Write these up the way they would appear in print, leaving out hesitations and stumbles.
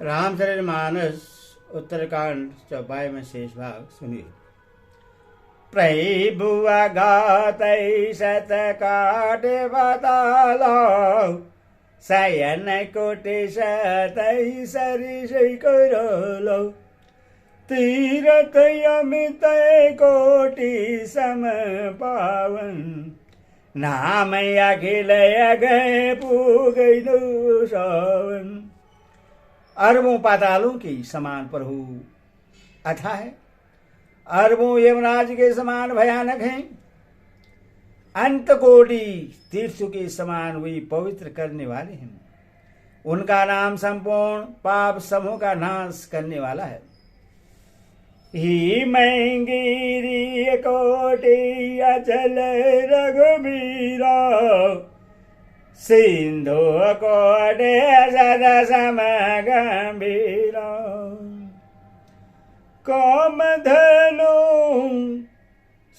रामचरितमानस उत्तरकांड 54 में शेष भाग सुनिए। प्रभुआ गातै सत काट बतालो, शयन कोटि सतै सरिसै करोलो, तीरथ अमित कोटि सम पावन, नाम अखिल अगय पुगैनु सवन। अरबों पातालों की समान प्रभु अथा है, अरबों यमराज के समान भयानक हैं, अंत कोटि तीर्थों के समान वे पवित्र करने वाले हैं। उनका नाम संपूर्ण पाप समूह का नाश करने वाला है। ही मैंगिरी कोटि अचल रघुबीरा, सिंधु कोटि सदा सम गंभीरा, काम धनु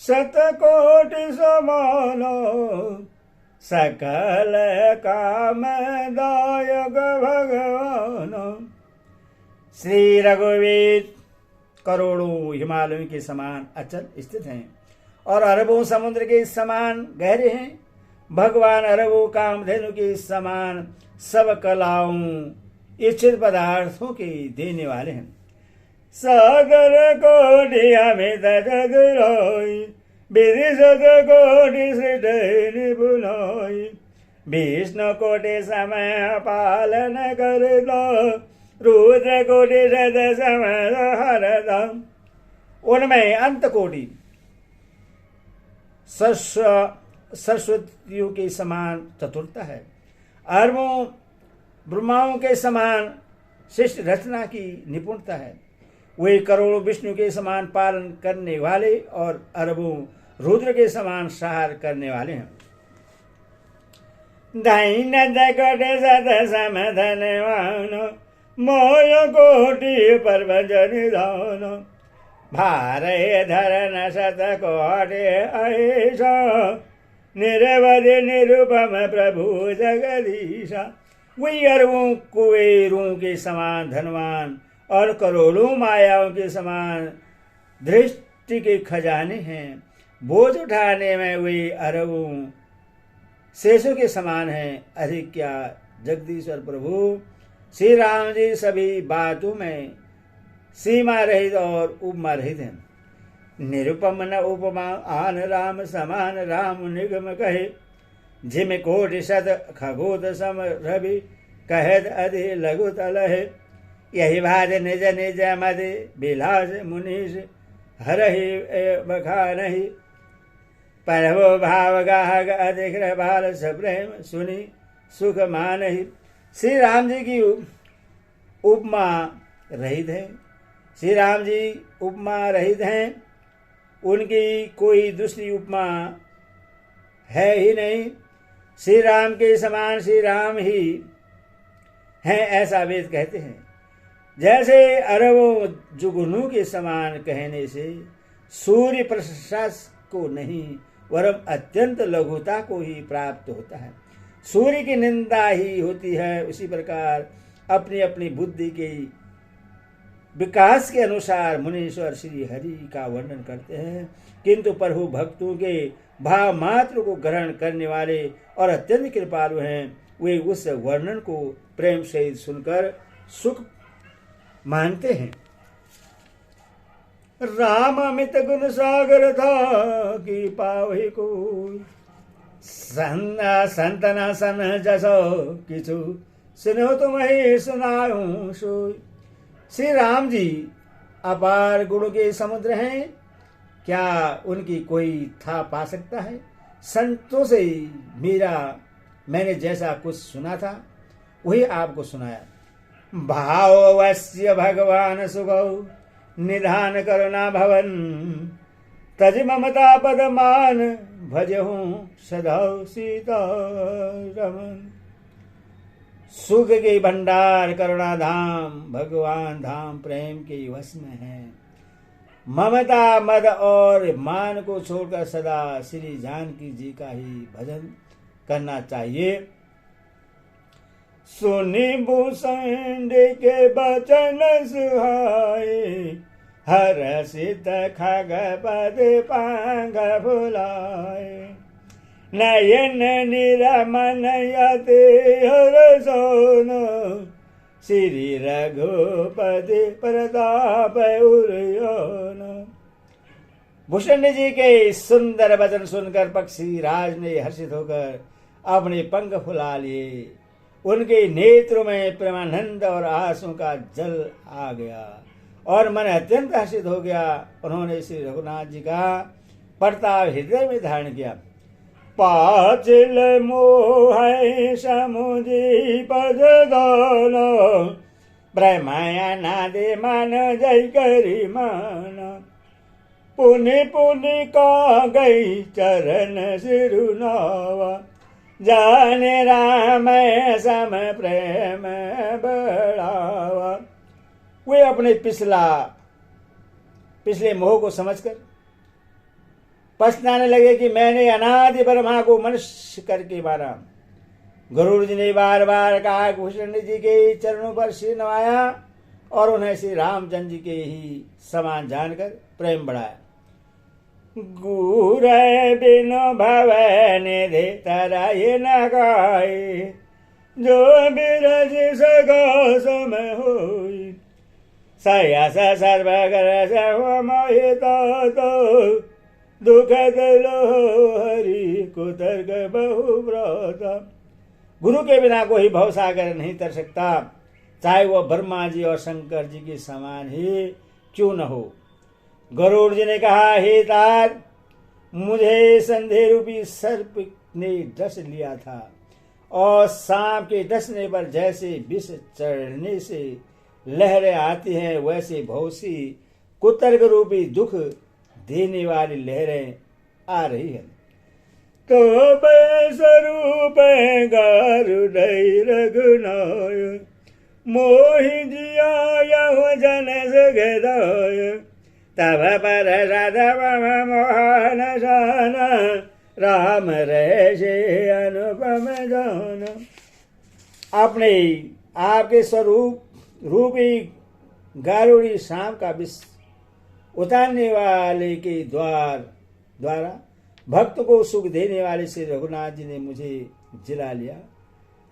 शतकोटि समानो, सकल काम दायक भगवान। श्री रघुवीर करोड़ों हिमालयों के समान अचल स्थित हैं और अरबों समुद्र के समान गहरे हैं। भगवान अरबों कामधेनु के समान सब कलाओं इच्छित पदार्थों के देने वाले हैं। सागर कोटि अमित जगरोई, विदिशत कोटि सृजै निपुणोई, विष्णु कोटि समय पालन करता, रुद्र कोटि सद समय हरता। उनमें अंत कोटि सरस्वतियों के समान चतुरता है, अरबों ब्रह्माओं के समान शिष्ट रचना की निपुणता है। वे करोड़ों विष्णु के समान पालन करने वाले और अरबों रुद्र के समान सहार करने वाले हैं। दैन कोटि सत सम धनवान, मोय कोटि पर्वत निधान, भारय धरन शत कोटि ऐसा, निरवधि निरुपम प्रभु जगदीशा। वही अरबों कुबेरों के समान धनवान और करोड़ों मायाओं के समान दृष्टि के खजाने हैं। बोझ उठाने में वे अरबों शेषों के समान हैं। अधिक क्या जगदीश्वर प्रभु श्री राम जी सभी बातों में सीमा रहित और उपमा रहित हैं। निरुपम न उपमा आन राम समान, राम निगम कहे, जिम कोटि शत खगोत सम रवि, कहत अधि लघु तलहे। यही भाज निज निज मद बिलास मुनीष, हरहि बखानहि, परभो भाव गाहक अधिक बाल सप्रेम, सुनी सुख मानहि। श्री राम जी की उपमा रहित है। श्री राम जी उपमा रहित हैं, उनकी कोई दूसरी उपमा है ही नहीं। श्री राम के समान श्री राम ही हैं, ऐसा वेद कहते हैं। जैसे अरबों जुगनू के समान कहने से सूर्य प्रकाश को नहीं वरम अत्यंत लघुता को ही प्राप्त होता है, सूर्य की निंदा ही होती है। उसी प्रकार अपनी अपनी बुद्धि के विकास के अनुसार मुनीश्वर श्री हरि का वर्णन करते हैं, किंतु प्रभु भक्तों के भाव मात्र को ग्रहण करने वाले और अत्यंत कृपालु हैं। वे उस वर्णन को प्रेम सहित सुनकर सुख मानते हैं। राम अमित गुण सागर था कि पावहि कोई, संतना सन जसो किछु, सुनो तुम ही सुनाऊं सोई। श्री राम जी अपार गुणों के समुद्र हैं, क्या उनकी कोई था पा सकता है। संतों से मैंने जैसा कुछ सुना था वही आपको सुनाया। भाववश्य भगवान सुगौ, निधान करुणा भवन, तज ममता पदमान, भजहूँ सदा सीता रमन। सुख के भंडार करुणा धाम, भगवान धाम प्रेम के वश में है। ममता मद और मान को छोड़कर सदा श्री जानकी जी का ही भजन करना चाहिए। सुनी भूषण के बचन सुहाए, हर्षित खगपद पांग फुलाए। नयन निरमन यति हर्षोन, श्री रघुपति प्रताप उर्योन। भूषण जी के सुंदर वचन सुनकर पक्षी राज ने हर्षित होकर अपने पंख फुला लिए। उनके नेत्रों में प्रेमानंद और आंसू का जल आ गया और मन अत्यंत हर्षित हो गया। उन्होंने श्री रघुनाथ जी का प्रताप हृदय में धारण किया। पाचिल मोह समुझी पद दान, ब्रह्माया नादे मान जय करी मान। पुनि पुनि का गई चरण सिरुनावा, जाने राम सम प्रेम बढ़ावा। वे अपने पिछले मोह को समझकर पछताने लगे कि मैंने अनादि ब्रह्मा को मनुष्य करके मारा। गुरु जी ने बार बार कहा, भूषण जी के चरणों पर सिर नवाया और उन्हें श्री रामचंद्र जी के ही समान जानकर प्रेम बढ़ाया। गुर बिनु भवन दे तराये न गाए, जो बिरज सगा सम होई। सयस सर्वगर सर्व मोहिता तो, दुखद लो हरि कुतर्क बहुव्रता। गुरु के बिना कोई भवसागर नहीं तर सकता, चाहे वह ब्रह्मा जी और शंकर जी के समान ही क्यों न हो। गरुड़ जी ने कहा, हे तात, मुझे संदेह रूपी सर्प ने डस लिया था और सांप के डसने पर जैसे विष चढ़ने से लहरें आती हैं, वैसे बहुत सी कुतर्क रूपी दुख देने वाली लहरें आ रही है। तो स्वरूप गारुडै रघुनाय, मोहि जिया यह जन जगदाय। तब पर राधव मोहन जान, राम रहे अनुपम जान। अपने आपके स्वरूप रूपी गारुड़ी शाम का विष उतारने वाले के द्वारा भक्त को सुख देने वाले श्री रघुनाथ जी ने मुझे जिला लिया।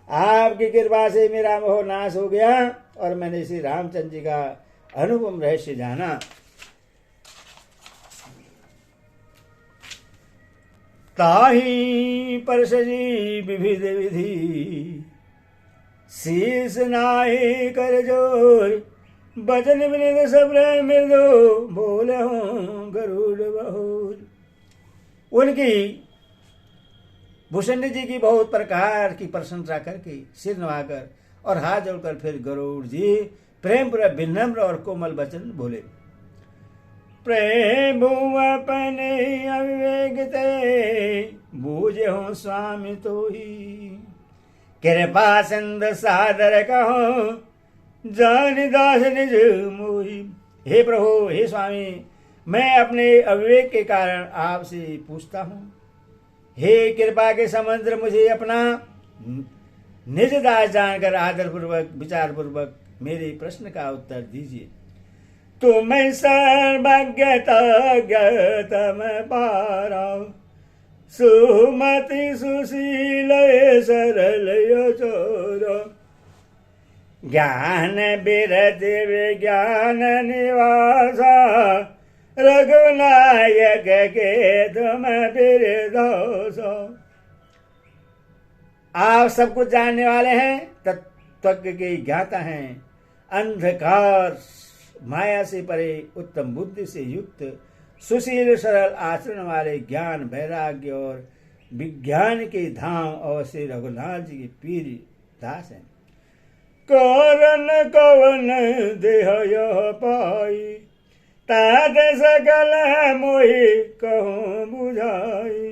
आपकी कृपा से मेरा मोह नाश हो गया और मैंने श्री रामचंद्र जी का अनुपम रहस्य जाना। ताही परसजी विविध विधि, शीस नाहि कर जोर। बचन विनित सब्र मृदु, बोले हूँ गरुड़ बहुर। उनकी भूषण जी की बहुत प्रकार की प्रशंसा करके सिर नवाकर और हाथ जोड़कर फिर गरुड़ जी प्रेम पूर्वक विनम्र और कोमल वचन बोले। प्रेम अपने अविवेक ते, बूझे हो स्वामी तो ही। कृपा सिंध सादर कहो, जान दास निज मोही। हे प्रभु, हे स्वामी, मैं अपने अविवेक के कारण आपसे पूछता हूँ। हे कृपा के समुद्र, मुझे अपना निज दास जानकर आदर पूर्वक विचार पूर्वक मेरे प्रश्न का उत्तर दीजिए। तुम सर्वज्ञता ज्ञतम पारा, सुमति सुशील सरल चोर। ज्ञान बिरद विज्ञान निवासा, रघुनायक के तुम बिरदोसो। आप सब कुछ जानने वाले हैं, तत्व के ज्ञाता हैं, अंधकार माया से परे, उत्तम बुद्धि से युक्त, सुशील सरल आचरण वाले, ज्ञान वैराग्य और विज्ञान के धाम और श्री रघुनाथ जी की पीर दास हैं। कारण कवन देह यह पाई, तात सकल मोहि कहूँ बुझाई।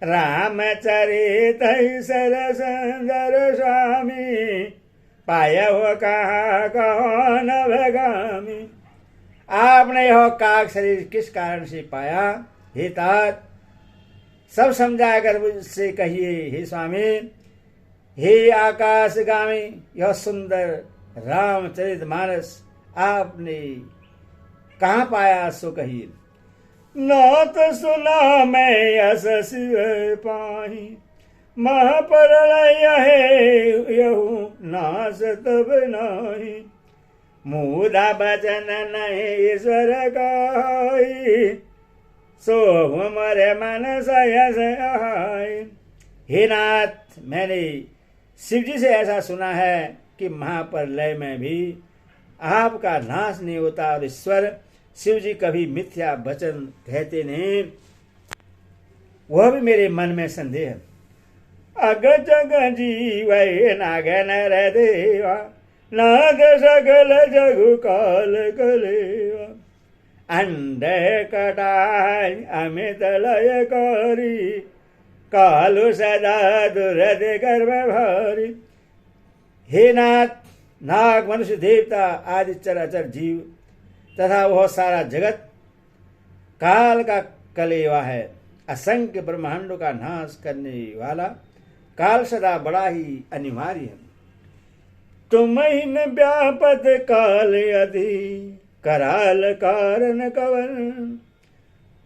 रामचरित सरस सुंदर स्वामी, पाया हो कहा कौन भगामी। आपने यह काक शरीर किस कारण से पाया, हे तात सब समझा कर मुझसे कहिए। हे स्वामी, हे आकाशगामी यह सुंदर रामचरितमानस आपने कहाँ पाया सो कहिए। नाथ सुना मैं यस शिव पाही, महाप्रलय यहू नाश तब नाही, मुदा बचन नहीं ईश्वर गाई, सो मरे मन सयस आए। हे नाथ, मैंने शिव जी से ऐसा सुना है कि महाप्रलय में भी आपका नाश नहीं होता, और ईश्वर शिव जी कभी मिथ्या वचन कहते नहीं, वह भी मेरे मन में संदेह है। अग जग जीव नाग नर देवा, नाद सकल जगु काल कलेवा, अंड कटाय अमित लय करी, कालु सदा दुरद गर्भ भारी। हे नाथ, नाग मनुष्य देवता आदि चराचर जीव तथा वह सारा जगत काल का कलेवा है। असंख्य ब्रह्मांडों का नाश करने वाला काल सदा बड़ा ही अनिवार्य है। तुम ही न व्यापत काल यदि कराल कारण कवन,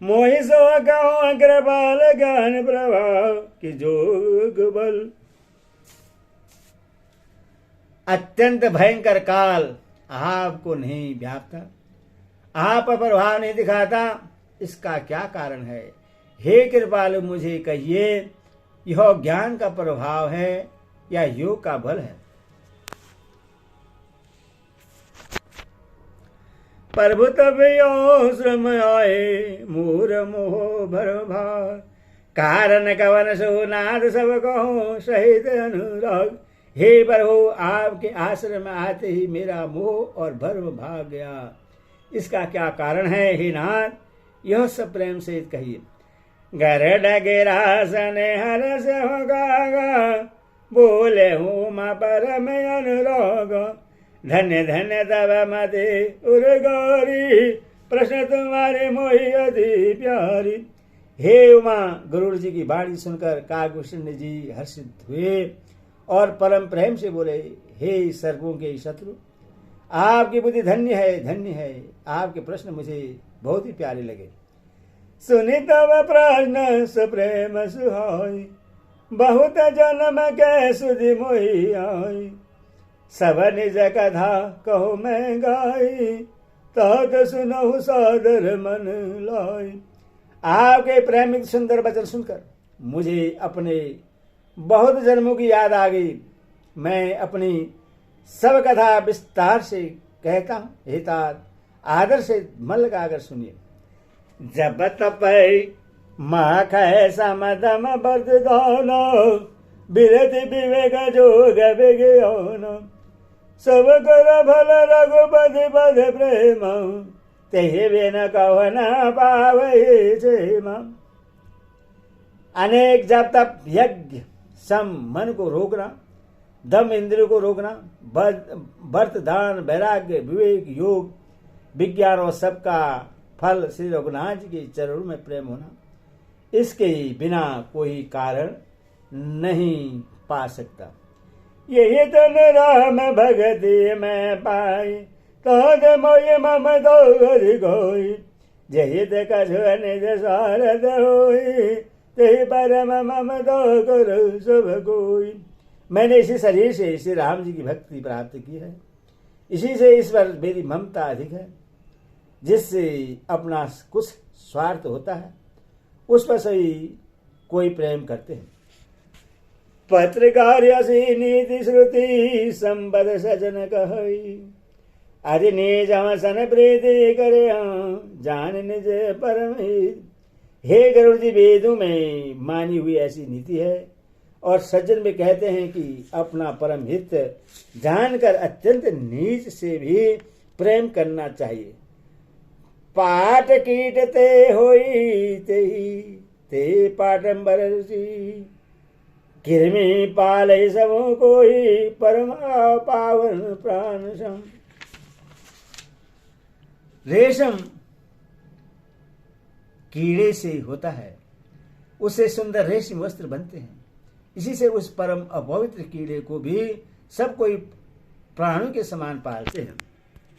मोहि सो गाँव अग्रपाल ज्ञान प्रभाव की जोग बल। अत्यंत भयंकर काल आपको नहीं व्यापता, आप पर प्रभाव नहीं दिखाता, इसका क्या कारण है? हे कृपालु, मुझे कहिए, यह ज्ञान का प्रभाव है या योग का बल है? प्रभु तब यो श्रम आए, मूर मोह भर भार, कारण कवन सो नाद सब कहो सहित अनुराग। हे प्रभु, आपके आश्रम में आते ही मेरा मोह और भर्व भाग गया, इसका क्या कारण है? हे नाथ, यह सब प्रेम से कहिए। गरड गिरासन हर से होगा, बोले हूँ माँ परम अनुराग, धन्य धन्य तब मते उर्गारी, प्रश्न तुम्हारे मोहि अति प्यारी। हे उमा, गरुड़ जी की वाणी सुनकर काकभूषण जी हर्षित हुए और परम प्रेम से बोले, हे सर्पों के शत्रु, आपकी बुद्धि धन्य है, धन्य है। आपके प्रश्न मुझे बहुत ही प्यारे लगे। सुनि तब प्रश्न सुप्रेम सुहाई, बहुत जन्म के सुधि मोहि आई, सब निज कथा कहो मैं गाई, तात सुनहु सादर मन लाई। आपके प्रेमिक सुंदर वचन सुनकर मुझे अपने बहुत जन्मों की याद आ गई। मैं अपनी सब कथा विस्तार से कहता हूँ। हे तात, आदर से मन लगाकर सुनिए। जब तप माख समदम बरदान, बिरति विवेक जोग विज्ञान, सब कर भल रघुपति पद प्रेम, तेहि बिन कहो न पावै क्षेम। अनेक जप तप यज्ञ, सम मन को रोकना, दम इंद्रियों को रोकना, व्रत दान वैराग्य विवेक योग विज्ञान और सबका फल श्री रघुनाथ जी के चरणों में प्रेम होना, इसके बिना कोई कारण नहीं पा सकता। यही तन राम भगति में पाई, तद मोय मम दौर गोई, जहित कछु निज सारद होई, तेहि परम मम दो गुरु सब कोई। मैंने इसी शरीर से श्री राम जी की भक्ति प्राप्त की है, इसी से इस पर मेरी ममता अधिक है। जिससे अपना कुछ स्वार्थ होता है उस पर सही कोई प्रेम करते हैं। पत्रकार असी नीति श्रुति संबद सजन कहई, अरि निज सन प्रीति करे जान निज परम हित। हे गरुड़ जी, वेदों में मानी हुई ऐसी नीति है और सज्जन भी कहते हैं कि अपना परम हित जानकर अत्यंत नीच से भी प्रेम करना चाहिए। पाट कीट ते होई ते पाटंबर किरमी पाले सबों कोई, परम पावन प्राण सम। रेशम कीड़े से होता है, उससे सुंदर रेशम वस्त्र बनते हैं। इसी से उस परम अपवित्र कीड़े को भी सब कोई प्राणों के समान पालते हैं।